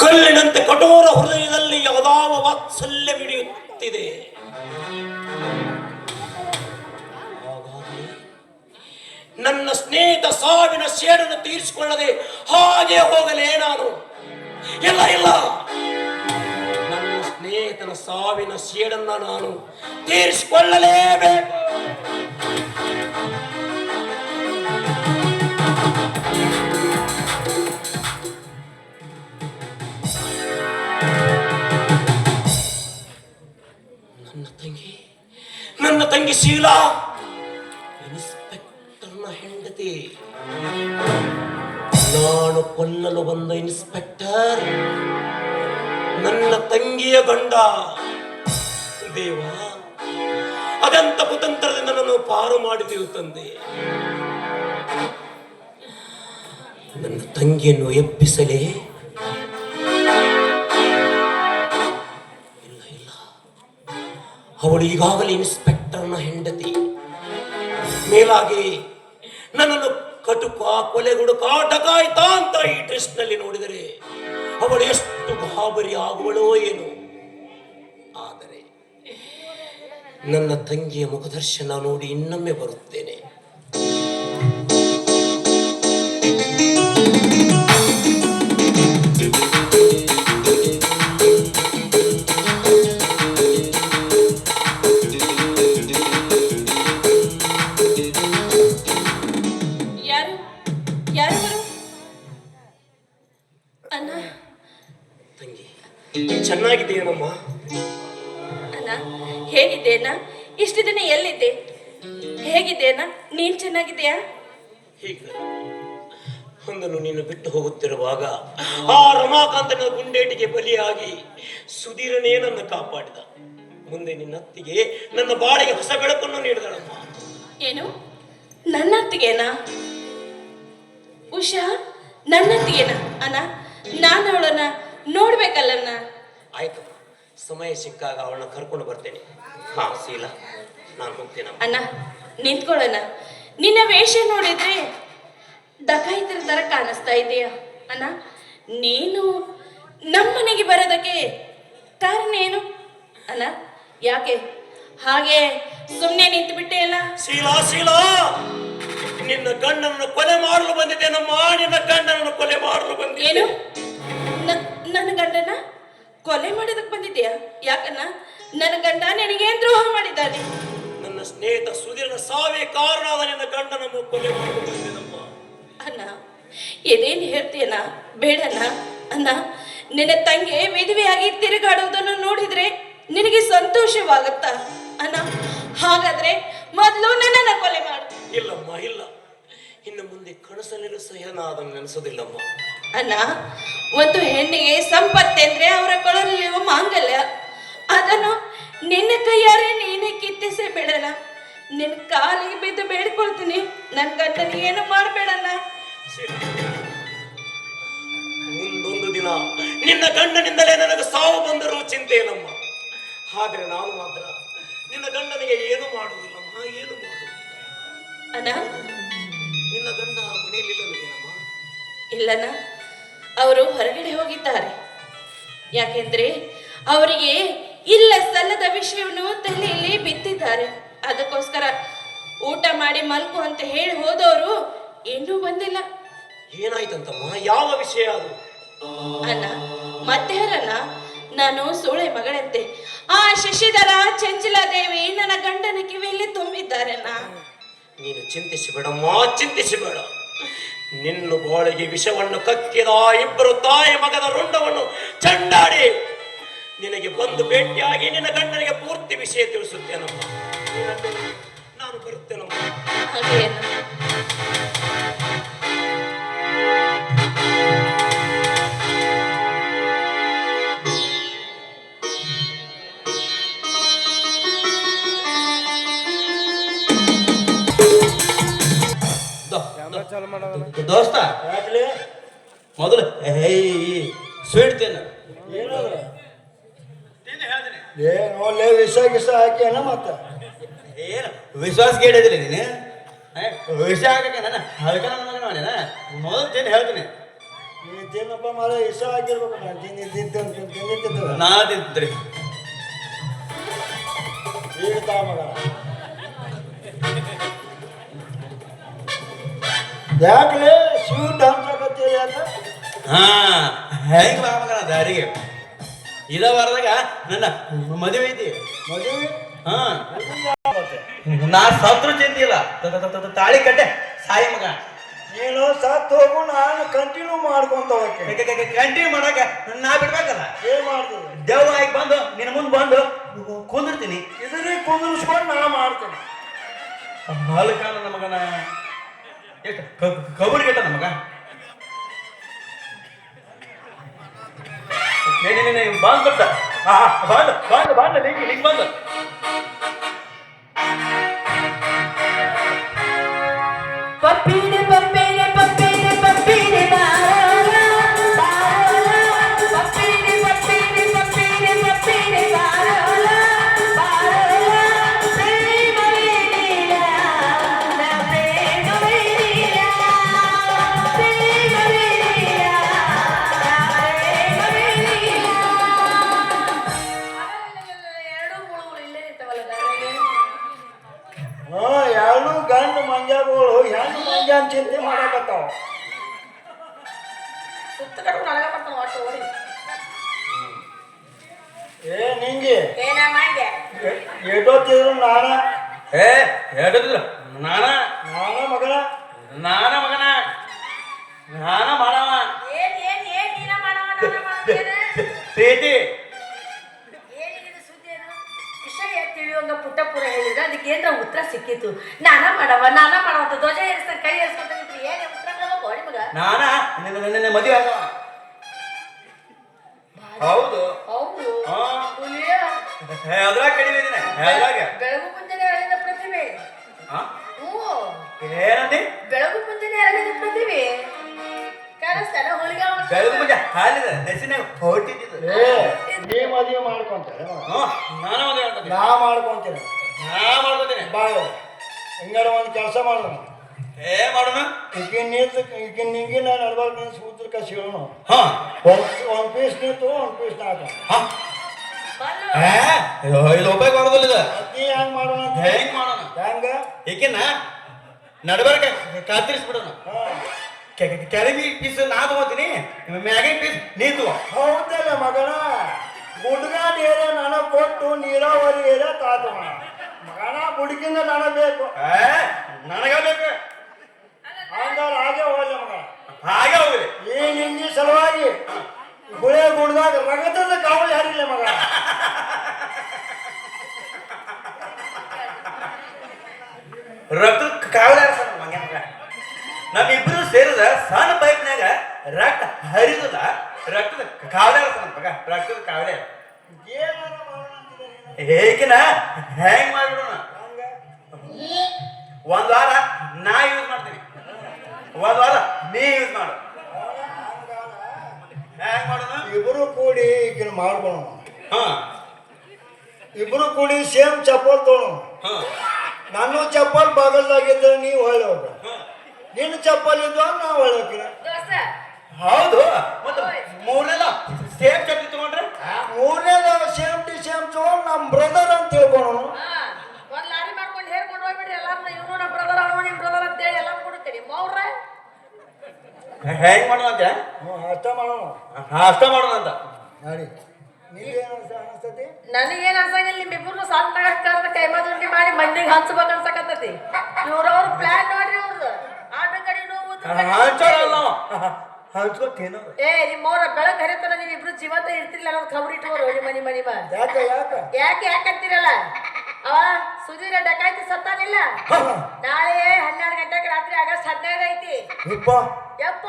ಕಲ್ಲಿನಂತೆ ಕಠೋರ ಹೃದಯದಲ್ಲಿ ಯಾವುದಾವ ವಾತ್ಸಲ್ಯ ಮಿಡಿಯುತ್ತಿದೆ. ನನ್ನ ಸ್ನೇಹಿತ ಸಾವಿನ ಸೇಡನ್ನು ತೀರಿಸಿಕೊಳ್ಳದೆ ಹಾಗೆ ಹೋಗಲೇ ನಾನು? ಇಲ್ಲ ಇಲ್ಲ, ನನ್ನ ಸ್ನೇಹಿತನ ಸಾವಿನ ಸೇಡನ್ನ ನಾನು ತೀರಿಸಿಕೊಳ್ಳಲೇಬೇಕು. ನನ್ನ ತಂಗಿ ಶೀಲಾ ಇನ್ಸ್ಪೆಕ್ಟರ್ನ ಹೆಂಡತಿ. ನಾನು ಕೊಲ್ಲಲು ಬಂದ ಇನ್ಸ್ಪೆಕ್ಟರ್ ನನ್ನ ತಂಗಿಯ ಗಂಡ. ದೇವ, ಅದಂತ ಕುತಂತ್ರದಿಂದ ನನ್ನನ್ನು ಪಾರು ಮಾಡಿದೆವು ತಂದೆ. ನನ್ನ ತಂಗಿಯನ್ನು ಎಬ್ಬಿಸಲೇ? ಅವಳು ಈಗಾಗಲೇ ಇನ್ಸ್ಪೆಕ್ಟರ್ನ ಹೆಂಡತಿ. ಮೇಲಾಗಿ ನನ್ನನ್ನು ಕಟುಕ, ಕೊಲೆಗುಡುಕ, ಡಕಾಯಿತ ಅಂತ ಈ ಡ್ರೆಸ್ ನಲ್ಲಿ ನೋಡಿದರೆ ಅವಳು ಎಷ್ಟು ಗಾಬರಿ ಆಗುವಳೋ ಏನು. ಆದರೆ ನನ್ನ ತಂಗಿಯ ಮುಖದರ್ಶನ ನೋಡಿ ಇನ್ನೊಮ್ಮೆ ಬರುತ್ತೇನೆ. ಚೆನ್ನಾಗಿದೆಯೇನಮ್ಮ? ಅಣ್ಣ, ಹೇಗಿದ್ದೇನಾ? ಇಷ್ಟು ದಿನ ಎಲ್ಲಿದ್ದೆ? ಹೇಗಿದ್ದೇನಾ? ನೀನ್ ಚೆನ್ನಾಗಿದೆಯಾ? ಹೀಗೆ ಒಂದನ್ನು ನೀನು ಬಿಟ್ಟು ಹೋಗುತ್ತಿರುವಾಗ ಆ ರಮಾಕಾಂತನ ಗುಂಡೇಟಿಗೆ ಬಲಿಯಾಗಿ ಸುಧೀರನೇ ನನ್ನ ಕಾಪಾಡಿದ. ಮುಂದೆ ನಿನ್ನ ಅತ್ತಿಗೆ ನನ್ನ ಬಾಳಿಗೆ ಹೊಸ ಬೆಳಕನ್ನು ನೀಡಿದಳಮ್ಮ. ಏನು? ನನ್ನ ಅತ್ತಿಗೆನಾ? ಉಷಾ ನನ್ನತ್ತಿಗೆನಾ? ಅಣ್ಣ, ನಾನು ಅವಳನ್ನ ನೋಡ್ಬೇಕಲ್ಲಣ್ಣ. ಆಯ್ತು, ಸಮಯ ಸಿಕ್ಕಾಗ ಅವಳನ್ನ ಕರ್ಕೊಂಡು ಬರ್ತೇನೆ. ಹಾ ಶೀಲಾ, ನಾನು ಹೋಗ್ತೇನೆ. ಅಣ್ಣ ನಿಂತ್ಕೊಳ್ಳೋಣ. ನಿನ್ನ ವೇಷ ನೋಡಿದ್ರೆ ಡಕಾಯಿತರ ತರ ಕಾಣಿಸ್ತಾ ಇದೆಯಾ ಅಣ್ಣ? ನೀನು ನಮ್ಮನೆಗೆ ಬರೋದಕ್ಕೆ ಕಾರಣ ಏನು ಅಣ್ಣ? ಯಾಕೆ ಹಾಗೆ ಸುಮ್ಮನೆ ನಿಂತು ಬಿಟ್ಟೆ ಅಲ್ಲ? ಶೀಲಾ, ಶೀಲಾ, ನಿನ್ನ ಗಂಡನನ್ನು ಕೊಲೆ ಮಾಡಲು ಬಂದಿದ್ದೆ ನಮ್ಮ. ನಿನ್ನ ಗಂಡನನ್ನು ಕೊಲೆ ಮಾಡಲು ಬಂದಿದ್ದೆ. ಏನು? ನನ್ನ ಗಂಡನ ಕೊಲೆ ಮಾಡೋದಕ್ಕೆ ಬಂದಿದ್ಯಾ? ಯಾಕನ್ನ? ನನ್ನ ಗಂಡ ನಿನಗೇನ್ ದ್ರೋಹ ಮಾಡಿದ್ದಾನೆ? ನನ್ನ ಸ್ನೇಹಿತ ಸುಧೀರನ ಸಾವಿಗೆ ಕಾರಣ ಆದ ನಿನ್ನ ಗಂಡನನ್ನು ಕೊಲೆ ಮಾಡಲು ಬಂದಿದ್ದಮ್ಮ. ಅಣ್ಣ, ಇದೇನು ಹೇಳ್ತೀಯಣ್ಣ? ಬೇಡಣ್ಣ. ಅಣ್ಣ, ನಿನ್ನ ತಂಗಿ ವಿಧವೆಯಾಗಿ ತಿರುಗಾಡುವುದನ್ನು ನೋಡಿದ್ರೆ ನಿನಗೆ ಸಂತೋಷವಾಗುತ್ತಾ ಅಣ್ಣ? ಹಾಗಾದ್ರೆ ಮೊದಲು ನನ್ನನ್ನ ಕೊಲೆ ಮಾಡು. ಇಲ್ಲಮ್ಮ, ಇಲ್ಲ. ಇನ್ನು ಮುಂದೆ ಕನಸಲ್ಲಿರೂ ಸಹ ಅದನ್ನು ನೆನೆಸೋದಿಲ್ಲಮ್ಮ. ಅಣ್ಣ, ಒಂದು ಹೆಣ್ಣಿಗೆ ಸಂಪತ್ತೆಂದ್ರೆ ಅವರ ಕೊಳಲಿರುವ ಮಾಂಗಲ್ಯ. ಅದನ್ನು ನಿನ್ನ ಕೈಯಾರೆ ನೀನೇ ಕಿತ್ತಿಸೇ ಬೇಡಣ್ಣ. ನಿನ್ನ ಕಾಲಿಗೆ ಬಿದ್ದು ಬೇಡ್ಕೊಳ್ತೀನಿ, ನನ್ನ ಗಂಡನಿಗೆ ಏನು ಮಾಡಬೇಡಣ್ಣ. ಮುಂದೊಂದು ದಿನ ನಿನ್ನ ಗಂಡನಿಂದಲೇ ನನಗೆ ಸಾವು ಬಂದರೂ ಚಿಂತೆ ಏನಮ್ಮ. ಆದ್ರೆ ನಾನು ಮಾತ್ರ ನಿನ್ನ ಗಂಡನಿಗೆ ಏನು ಮಾಡುವುದಿಲ್ಲಮ್ಮ, ಏನು ಮಾಡುವುದಿಲ್ಲ. ಅಣ್ಣ, ನಿನ್ನ ಗಂಡ ಮನೆಯಲ್ಲಿಲ್ಲವೇನಮ್ಮ? ಇಲ್ಲಣ್ಣ, ಅವರು ಹೊರಗಡೆ ಹೋಗಿದ್ದಾರೆ. ಯಾಕೆಂದ್ರೆ ಅವರಿಗೆ ಇಲ್ಲ ಸಲ್ಲದ ವಿಷಯವನ್ನು ತಲೆಯಲ್ಲಿ ಬಿತ್ತಿದ್ದಾರೆ. ಅದಕ್ಕೋಸ್ಕರ ಊಟ ಮಾಡಿ ಮಲ್ಕು ಅಂತ ಹೇಳಿ ಹೋದವರು ಇನ್ನೂ ಬಂದಿಲ್ಲ. ಏನಾಯ್ತಂತಮ್ಮ? ಯಾವ ವಿಷಯ ಅದು? ಅಣ್ಣ, ಮತ್ತೆ ಯಾರಣ್ಣ? ನಾನು ಸೂಳೆ ಮಗಳಂತೆ ಆ ಶಶಿಧರ ಚಂಚಲಾದೇವಿ ನನ್ನ ಗಂಡನ ಕಿವಿಯಲ್ಲಿ ತುಂಬಿದ್ದಾರಣ್ಣ. ನೀನು ಚಿಂತಿಸಬೇಡಮ್ಮ, ಚಿಂತಿಸಬೇಡ. ನಿನ್ನ ಬಾಳಿಗೆ ವಿಷವನ್ನು ಕಕ್ಕಿದ ಇಬ್ಬರು ತಾಯಿ ಮಗದ ರುಂಡವನ್ನು ಚಂಡಾಡಿ ನಿನಗೆ ಬಂದು ಭೇಟಿಯಾಗಿ ನಿನ್ನ ಗಂಡನಿಗೆ ಪೂರ್ತಿ ವಿಷಯ ತಿಳಿಸುತ್ತೇನಮ್ಮ. ನಾನು ಬರುತ್ತೇನಮ್ಮ. ಹಾಗೆ ದೋಸ್ತ ಮೊದಲು ಸ್ವೀಟ್ ತಿನ್ನ. ಒಳ್ಳೆ ವಿಷ ಗಿಸ ಹಾಕ್ಯಾನ ಮತ್ತ ಏನು ವಿಶ್ವಾಸ ಕೇಳಿದ್ರಿ ನೀನು? ವಿಷ ಹಾಕಕ್ಕೆ ನನ್ನ ಹಲ್ಕ ನನ್ನ ಮಗನ ಮಾಡ್ಯಾನ. ಮೊದಲು ತಿಂದು ಹೇಳ್ತೀನಿ. ನೀ ತಿನ್ನಪ್ಪ ಮಾರ ಇಷ್ಟ ಆಗಿರ್ಬೇಕು ನಾನು ತಿಂದಿದ್ದು ನಾ ತಿಂತ್ರಿ ಈಗ ತಾ ಮಗ ಯಾಕಲೇ ಸ್ವೀಟ್ ಹಂಚಕತ್ತೀರಿ ಯಾಕ ಹಾ ಹೆಂಗ್ ಬಾ ಮಗನ ದಾರಿಗೆ ಇದ ವಾರದಾಗ ನನ್ನ ಮದುವೆ ಐತಿ ಮದುವೆ ಹಾ ನಾ ಸತ್ರು ಚಿಂತೆ ಇಲ್ಲ ತಾಳಿ ಕಟ್ಟೆ ಸಾಯಿ ಮಗ ನೀನು ಸತ್ತು ಹೋಗು ನಾನು ಕಂಟಿನ್ಯೂ ಮಾಡ್ಕೊಂತ ಹೋಗ್ತೇನೆ ಕಂಟಿನ್ಯೂ ಮಾಡಕ ನಾ ಬಿಡ್ಬೇಕಲ್ಲ ಏನ್ ಮಾಡ್ತೀನಿ ದೇವ್ ಆಗಿ ಬಂದು ನಿನ್ನ ಮುಂದೆ ಬಂದು ಕುಂದಿರ್ತೀನಿ ಇದನ್ನ ಕುಂದಿರ್ಸ್ಕೊಂಡು ನಾ ಮಾಡ್ತೇನೆ ಹಾಲಕ ನನ್ನ ಮಗನ ಎಷ್ಟು ಕಬುರಿ ಕೆಟ್ಟ ನಮ್ಮ ಮಗ ಬಾಂದ್ ಬರ್ತ ಬಾಂಡ್ ಬಾಂಡ್ ಬಾಂಡ್ ಲಿಂಕ್ ಬಂದು ಪಪ್ಪೀರೆ ಪಪ್ಪೀರೆ ಪಪ್ಪೀರೆ ಪಪ್ಪೀರೆ ಬಾರೋಲ ಬಾರೋಲ ಪಪ್ಪೀರೆ ಪಪ್ಪೀರೆ ಪಪ್ಪೀರೆ ಪಪ್ಪೀರೆ ಬಾರೋಲ ಬಾರೋಲ ಪ್ರೇಮವೇ ನೀಲ ನಾ ಪ್ರೇಮವೇ ನೀಲ ಪ್ರೇಮವೇ ನೀಲ ನಾ ಪ್ರೇಮವೇ ನೀಲ ಎರಡು ಮುಳುಗಳು ಇಲ್ಲೇ ಇರ್ತಾವಲ್ಲ ದಾರಿಗೆ ಎರಡು ಗಂಡು ಮಂಜಗಳು ಹೆಣ್ಣು ಮಂಜಾನ ಚಿಂತೆ ಮಾಡಕತ್ತಾವ ಸುತ್ತ ಕಟ್ಕೊಂಡು ಅಳಗ ಬರ್ತಾನ ಒಟ್ಟು ಓಡಿ ಏ ನಿಂಗೆ ಏನ ಮಾಡ್ದೆ ಎಷ್ಟೊತ್ತಿದ್ರು ಏ ಹೇಳಿದ್ರು ನಾನ ಮಗನ ನಾನ ಮಗನ ನಾನ ಮಾಡವ ಏನ್ ನೀನ ಮಾಡವ ನಾನ ಮಾಡ್ತೇನೆ ಪ್ರೀತಿ ಏನಿದೆ ಸುದ್ದಿ ಏನು ವಿಷಯ ತಿಳಿಯುವಂಗ ಪುಟ್ಟಪುರ ಹೇಳಿದ್ರೆ ಅದಕ್ಕೆ ಏನ್ರ ಉತ್ತರ ಸಿಕ್ಕಿತ್ತು ನಾನ ಮಾಡವ ಅಂತ ಧ್ವಜ ಏರಿಸ್ತಾನೆ ಕೈ ಏರಿಸ್ಕೊಂತ ನಿಂತ್ರಿ ಏನ್ ಉತ್ತರ ಕೊಡಬೇಕು ಹೊಡಿ ಮಗ ನಾನ ನಿನ್ನ ಮದುವೆ ಆಗವ ಹೌದು ಹೌದು ಹಾ. ಹುಲಿಯ ಅದ್ರಾಗ ಕಡಿಮೆ ಇದೀನಿ ಅದ್ರಾಗ ಬೆಳಗು ಮುಂಜಾನೆ ಅರಳಿದ ಪ್ರತಿಭೆ ಹಾ? ಹ್ಞೂ ಏನಂದಿ ಬೆಳಗು ಮುಂಜಾನೆ ಅರಳಿದ ಪ್ರತಿಭೆ ಕಾಣಿಸ್ತಾನ ಹುಲಿಗ ಬೆಳಗ್ಗೆ ಮುಂಜೆ ಹಾಲಿದ ನೆಸಿನಾಗ ಹೊಟ್ಟಿದ್ದು ಏ ನೀ ಮದುವೆ ಮಾಡ್ಕೊಂತಾರೆ ನಾನು ಮದುವೆ ಮಾಡ್ತೀನಿ ನಾ ಮಾಡ್ಕೊಂತೀನಿ ನಾ ಮಾಡ್ಕೋತೀನಿ ಬಾಳ ಹಿಂಗಾರ ಒಂದು ಕೆಲಸ ಮಾಡೋಣ ಮಾಡೋಣ ಈಗಿನ ನಿಂಗೆ ನಾನು ನಡ್ಬಾರ್ದು ನಿನ್ನ ಸೂತ್ರಕ್ಕೆ ಸಿಗೋಣ ಹಾ ಒಂದು ಪೀಸ್ ನಿಂತು ಒಂದು ಪೀಸ್ ನಾಕ ಹಾ ಬಲ್ಲು 5 ರೂಪಾಯಿ ಬರೋದಿಲ್ಲ ಇದು ನೀ ಹೆಂಗ್ ಮಾಡೋಣ ಅಂತ ಹೆಂಗ್ ಮಾಡೋಣ ಹೆಂಗ ಏಕೆನ ನಡಬರ್ಕ ಕಾತಿರಿಸ್ಬಿಡೋಣ ಹಾ ಕೆಳಗಿ ಪೀಸ್ ನಾ ತಗೋತೀನಿ ಮ್ಯಾಗಿನ ಪೀಸ್ ನೀ ತಗೋ ಹೌದಲ್ಲ ಮಗನ ಗುಡ್ಗಾಡ್ ಏರಿಯಾ ನನಗೆ ಕೊಟ್ಟು ನೀರಾವರಿ ಏರಿಯಾ ತಾತು ಮಗನ ಬುಡಕಿಂದ ನನಗೆ ಬೇಕು ನನಗ ಬೇಕು ಹಂಗಾರ ಹಾಗೆ ಹೋಗಲ್ಲ ಮಗ ಹಾಗೆ ಹೋಗ್ಲಿ ಈ ನಿಂಗಿ ಸಲುವಾಗಿ ಗುಳೆ ಗುಡ್ದಾಗ ರಗತದ ಕಾವಲಿ ಹರಿಲ್ಲ ಮಗ ರಕ್ತ ಕಾವಲಿ ಆಡ್ಸಣ ಮಂಗೆ ಮಗ ನಮ್ಮಿಬ್ರು ಸೇರಿದ ಸಣ್ಣ ಪೈಪ್ನಾಗ ರಕ್ತ ಹರಿದದ ರಕ್ತದ ಕಾವಲಿ ಆಡ್ಸಣ ಮಗ ರಕ್ತದ ಕಾವಲಿ ಏನಾರ ಮಾಡೋಣ ಅಂತಿದೆ ನೀನು. ಹೇಗಿನ ಹೆಂಗ್ ಮಾಡ್ಬಿಡೋಣ ಹಂಗ ಒಂದ್ ವಾರ ನಾ ಯೂಸ್ ಮಾಡ್ತೀನಿ ಒಂದ್ ವಾರ ನೀ ಯೂಸ್ ಮಾಡು ಹೆಂಗ್ ಮಾಡೋಣ ಇಬ್ರು ಕೂಡಿ ಈಗಿನ ಮಾಡ್ಕೊಳ ಹಾ ಇಬ್ರು ಕೂಡಿ ಸೇಮ್ ಚಪ್ಪಲ್ ತೊಗೊಳ ಹಾ ನಾನು ಚಪ್ಪಲ್ ಬಾಗಲ್ದಾಗಿದ್ರೆ ನೀವು ಹೊಳ್ಳಿ ಹೋಗ ಹಾ. ನಿನ್ನ ಚಪ್ಪಲ್ ಇದ್ವ ನಾ ಹೊಳ್ಳಿ ಹೋಗ್ತೀನಿ ದೋಸ್ತ ಹೌದು ಮತ್ತೆ ಮೂರನೇದ ಸೇಮ್ ಚಟ್ನಿ ತಗೊಂಡ್ರೆ ಮೂರನೇದ ಸೇಮ್ ಟಿ ಸೇಮ್ ತೊಗೊಂಡು ನಮ್ಮ ಬ್ರದರ್ ಅಂತ ತಿಳ್ಕೊಳೋನು ಹಾ ಒಂದ್ ಲಾರಿ ಮಾಡ್ಕೊಂಡು ಹೇರ್ಕೊಂಡು ಹೋಗ್ಬಿಡ್ರಿ ಎಲ್ಲಾರನ್ನ ಇವನು ನಮ್ಮ ಬ್ರದರ್ ಅವನು ನಿಮ್ಮ ಬ್ರದರ್ ಅಂತ ಹೇಳಿ ಎಲ್ಲ ಕೊಡುತ್ತೀರಿ ಮೌರ್ರ ಹೆಂಗ್ ಮಾಡೋಣ ಅಂತ ಅಷ್ಟ ಮಾಡೋಣ ಅಷ್ಟ ಮಾಡೋಣ ಅಂತ ನೋಡಿ ನೀವೇನು ಅನಿಸ್ತತಿ ನನಗೇನ್ ಅನ್ಸಂಗಿಲ್ಲ ನಿಮ್ಮಿಬ್ರು ಸಣ್ಣ ಕರ್ದ ಕೈಮದುಂಡಿ ಮಾಡಿ ಮಂದಿಗೆ ಹಂಚ್ಬೇಕು ಅನ್ಸಕತ್ತೈತಿ ಇವ್ರವ್ರ ಪ್ಲಾನ್ ನೋಡ್ರಿ ಇವ್ರದ್ದು ಆಟ ಕಡೆ ಹಂಚೋರಲ್ಲ ಹಂಚ್ಕೊತೇನು ಏ ನಿಮ್ಮವ್ರ ಬೆಳಗ್ಗೆ ಹರಿತನ ನೀವಿಬ್ರು ಜೀವಂತ ಇರ್ತಿರ್ಲಿಲ್ಲ ಅನ್ನೋದು ಖಬರ್ ಇಟ್ಕೋರು ಹೋಗಿ ಮನಿ ಮನಿ ಬಾ ಯಾಕೆ ಯಾಕೆ ಯಾಕಂತೀರಲ್ಲ ಅವ ಸುಧೀರ ಡಕಾಯ್ತಿ ಸತ್ತಾನಿಲ್ಲ ನಾಳೆ 12 ಗಂಟೆಗೆ ರಾತ್ರಿ ಆಗಸ್ಟ್ 15 ಐತಿ ಯಪ್ಪ ಯಪ್ಪ